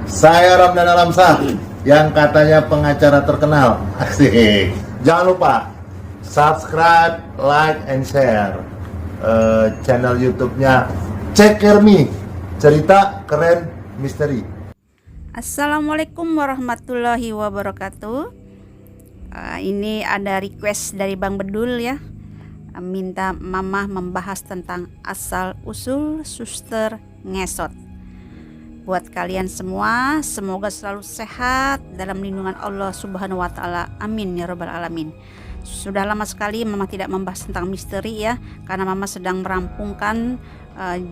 Saya Ramdan Alamsah yang katanya pengacara terkenal. Asik. Jangan lupa subscribe, like, and share channel YouTube-nya Cekermi, cerita keren misteri. Assalamualaikum warahmatullahi wabarakatuh. Ini ada request dari Bang Bedul ya, minta Mama membahas tentang asal usul suster ngesot. Buat kalian semua, semoga selalu sehat dalam lindungan Allah Subhanahu wa Ta'ala. Amin ya Rabbal Alamin. Sudah lama sekali Mama tidak membahas tentang misteri ya, karena Mama sedang merampungkan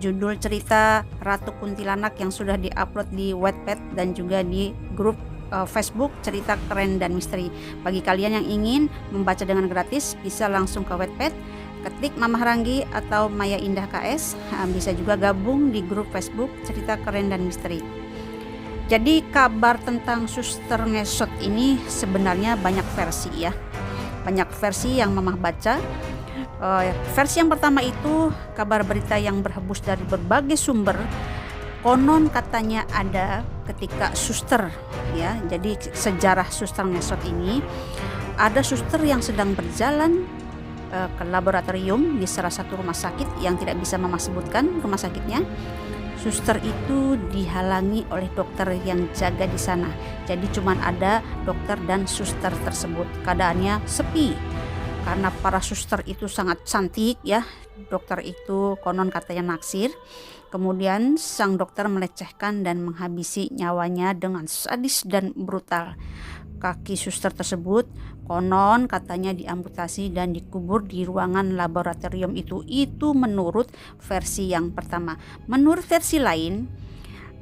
judul cerita Ratu Kuntilanak yang sudah diupload di Wattpad dan juga di grup Facebook Cerita Keren dan Misteri. Bagi kalian yang ingin membaca dengan gratis, bisa langsung ke Wattpad, ketik Mama Ranggi atau Maya Indah KS. Bisa juga gabung di grup Facebook Cerita Keren dan Misteri. Jadi kabar tentang suster ngesot ini sebenarnya banyak versi ya. Banyak versi yang Mama baca. Versi yang pertama itu kabar berita yang berhembus dari berbagai sumber. Konon katanya ada ketika suster ya. Jadi sejarah suster ngesot ini, ada suster yang sedang berjalan ke laboratorium di salah satu rumah sakit yang tidak bisa Mama sebutkan rumah sakitnya. Suster itu dihalangi oleh dokter yang jaga di sana. Jadi cuman ada dokter dan suster tersebut. Keadaannya sepi karena para suster itu sangat cantik ya. Dokter itu konon katanya naksir. Kemudian sang dokter melecehkan dan menghabisi nyawanya dengan sadis dan brutal. Kaki suster tersebut konon katanya diamputasi dan dikubur di ruangan laboratorium itu. Itu menurut versi yang pertama. Menurut versi lain,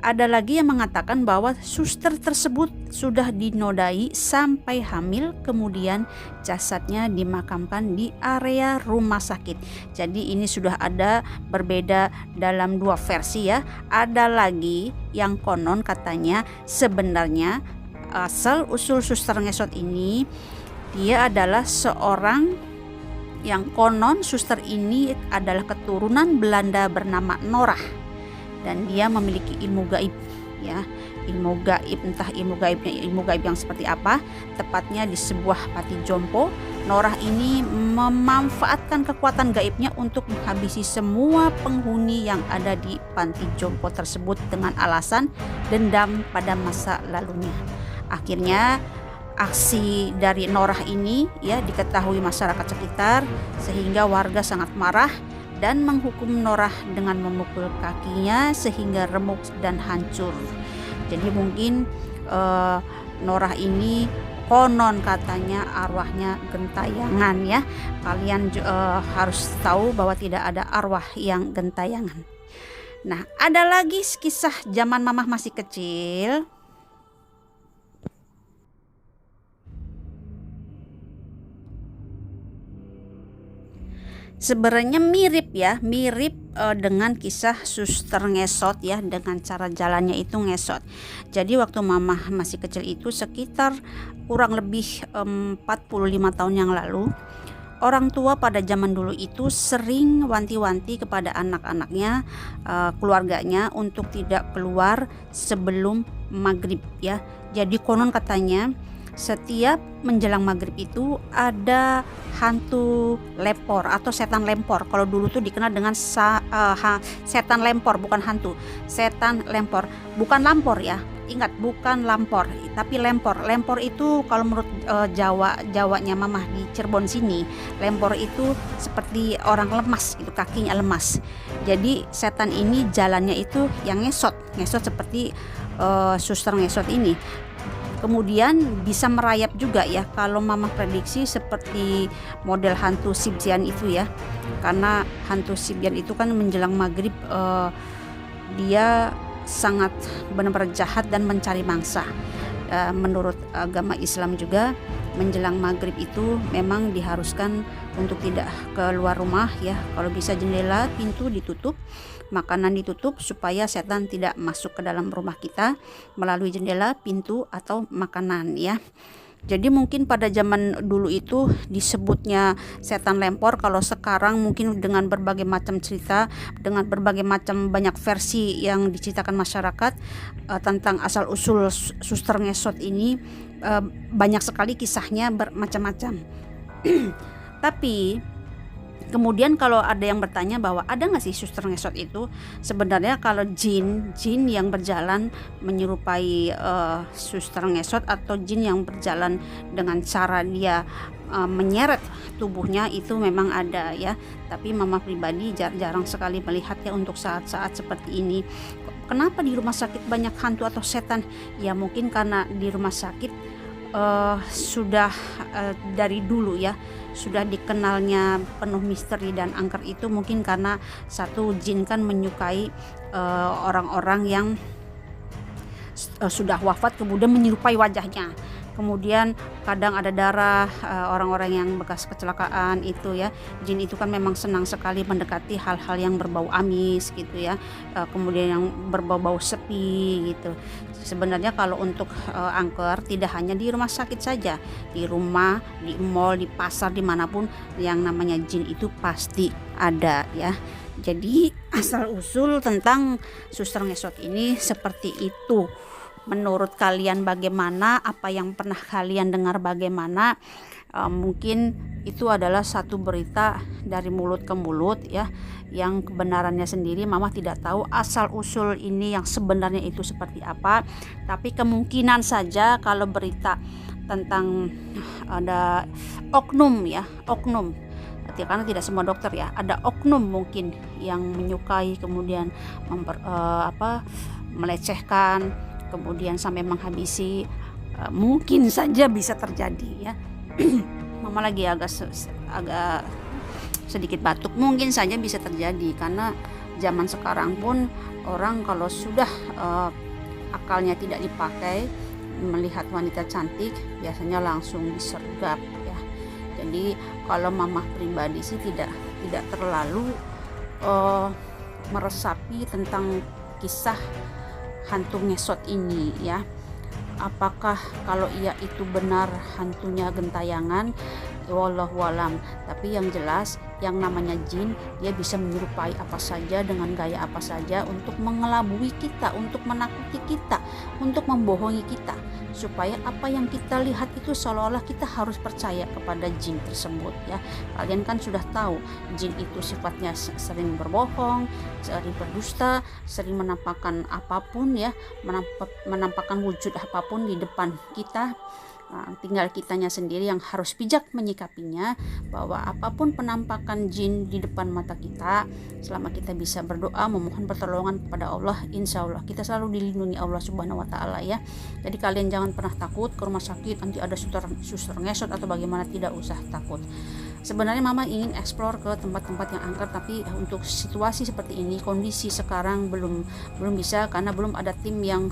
ada lagi yang mengatakan bahwa suster tersebut sudah dinodai sampai hamil, kemudian jasadnya dimakamkan di area rumah sakit. Jadi ini sudah ada berbeda dalam dua versi ya. Ada lagi yang konon katanya sebenarnya asal usul suster ngesot ini, dia adalah seorang yang konon suster ini adalah keturunan Belanda bernama Norah, dan dia memiliki ilmu gaib ya. Ilmu gaib, entah ilmu gaib yang seperti apa, tepatnya di sebuah panti jompo. Norah ini memanfaatkan kekuatan gaibnya untuk menghabisi semua penghuni yang ada di panti jompo tersebut dengan alasan dendam pada masa lalunya. Akhirnya aksi dari Norah ini ya diketahui masyarakat sekitar, sehingga warga sangat marah dan menghukum Norah dengan memukul kakinya sehingga remuk dan hancur. Jadi mungkin Norah ini konon katanya arwahnya gentayangan ya. Kalian harus tahu bahwa tidak ada arwah yang gentayangan. Nah, ada lagi kisah zaman Mamah masih kecil. Sebenarnya mirip dengan kisah suster ngesot ya, dengan cara jalannya itu ngesot. Jadi waktu Mama masih kecil itu sekitar kurang lebih 45 tahun yang lalu, orang tua pada zaman dulu itu sering wanti-wanti kepada anak-anaknya, keluarganya untuk tidak keluar sebelum maghrib ya. Jadi konon katanya setiap menjelang maghrib itu ada hantu lepor atau setan lempor. Kalau dulu tuh dikenal dengan setan lempor, bukan hantu. Setan lempor, bukan lampor ya. Ingat, bukan lampor, tapi lempor. Lempor itu kalau menurut Jawanya Mamah di Cirebon sini, lempor itu seperti orang lemas, itu kakinya lemas. Jadi setan ini jalannya itu yang ngesot seperti suster ngesot ini. Kemudian bisa merayap juga ya, kalau Mama prediksi seperti model hantu Sibzian itu ya. Karena hantu Sibzian itu kan menjelang maghrib dia sangat benar-benar jahat dan mencari mangsa. Menurut agama Islam juga menjelang maghrib itu memang diharuskan untuk tidak keluar rumah ya. Kalau bisa jendela, pintu ditutup, makanan ditutup supaya setan tidak masuk ke dalam rumah kita melalui jendela, pintu atau makanan ya. Jadi mungkin pada zaman dulu itu disebutnya setan lempor, kalau sekarang mungkin dengan berbagai macam cerita, dengan berbagai macam banyak versi yang diceritakan masyarakat tentang asal usul suster ngesot ini, banyak sekali kisahnya bermacam-macam. Tapi kemudian kalau ada yang bertanya bahwa ada nggak sih suster ngesot itu, sebenarnya kalau jin yang berjalan menyerupai suster ngesot, atau jin yang berjalan dengan cara dia menyeret tubuhnya, itu memang ada ya. Tapi mama pribadi jarang sekali melihat ya untuk saat-saat seperti ini. Kenapa di rumah sakit banyak hantu atau setan? Ya mungkin karena di rumah sakit sudah dari dulu ya, sudah dikenalnya penuh misteri dan angker itu, mungkin karena satu, jin kan menyukai orang-orang yang sudah wafat kemudian menyerupai wajahnya. Kemudian kadang ada darah orang-orang yang bekas kecelakaan itu ya. Jin itu kan memang senang sekali mendekati hal-hal yang berbau amis gitu ya. Kemudian yang berbau-bau sepi gitu. Sebenarnya kalau untuk angker tidak hanya di rumah sakit saja, di rumah, di mall, di pasar, dimanapun yang namanya jin itu pasti ada ya. Jadi asal usul tentang suster ngesot ini seperti itu. Menurut kalian bagaimana? Apa yang pernah kalian dengar bagaimana? Mungkin itu adalah satu berita dari mulut ke mulut ya, yang kebenarannya sendiri mama tidak tahu asal usul ini yang sebenarnya itu seperti apa. Tapi kemungkinan saja kalau berita tentang ada oknum ya, oknum, karena tidak semua dokter ya, ada oknum mungkin yang menyukai kemudian melecehkan, kemudian sampai menghabisi, mungkin saja bisa terjadi ya. Mama lagi agak sedikit batuk. Mungkin saja bisa terjadi karena zaman sekarang pun orang kalau sudah akalnya tidak dipakai, melihat wanita cantik biasanya langsung disergap ya. Jadi kalau mama pribadi sih tidak terlalu meresapi tentang kisah hantu ngesot ini ya. Apakah kalau ia itu benar hantunya gentayangan, wallahu alam. Tapi yang jelas yang namanya jin, dia bisa menyerupai apa saja dengan gaya apa saja untuk mengelabui kita, untuk menakuti kita, untuk membohongi kita, supaya apa yang kita lihat itu seolah-olah kita harus percaya kepada jin tersebut ya. Kalian kan sudah tahu jin itu sifatnya sering berbohong, sering berdusta, sering menampakkan apapun ya, menampakkan wujud apapun di depan kita. Tinggal kitanya sendiri yang harus bijak menyikapinya, bahwa apapun penampakan jin di depan mata kita, selama kita bisa berdoa memohon pertolongan kepada Allah, insya Allah kita selalu dilindungi Allah Subhanahu wa Ta'ala ya. Jadi kalian jangan pernah takut ke rumah sakit nanti ada suster ngesot atau bagaimana, tidak usah takut. Sebenarnya mama ingin eksplor ke tempat-tempat yang angker, tapi untuk situasi seperti ini, kondisi sekarang belum bisa, karena belum ada tim yang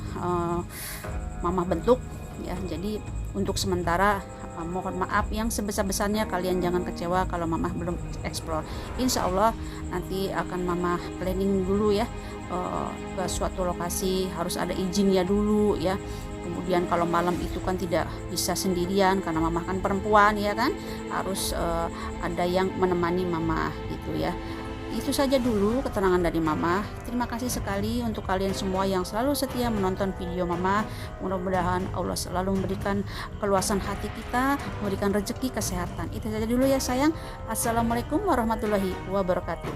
mama bentuk ya. Jadi untuk sementara mohon maaf yang sebesar-besarnya, kalian jangan kecewa kalau mama belum eksplor. Insya Allah nanti akan mama planning dulu ya, ke suatu lokasi harus ada izinnya dulu ya. Kemudian kalau malam itu kan tidak bisa sendirian karena mama kan perempuan ya kan, harus ada yang menemani mama gitu ya. Itu saja dulu keterangan dari mama. Terima kasih sekali untuk kalian semua yang selalu setia menonton video mama. Mudah-mudahan Allah selalu memberikan keluasan hati kita, memberikan rezeki, kesehatan. Itu saja dulu ya sayang. Assalamualaikum warahmatullahi wabarakatuh.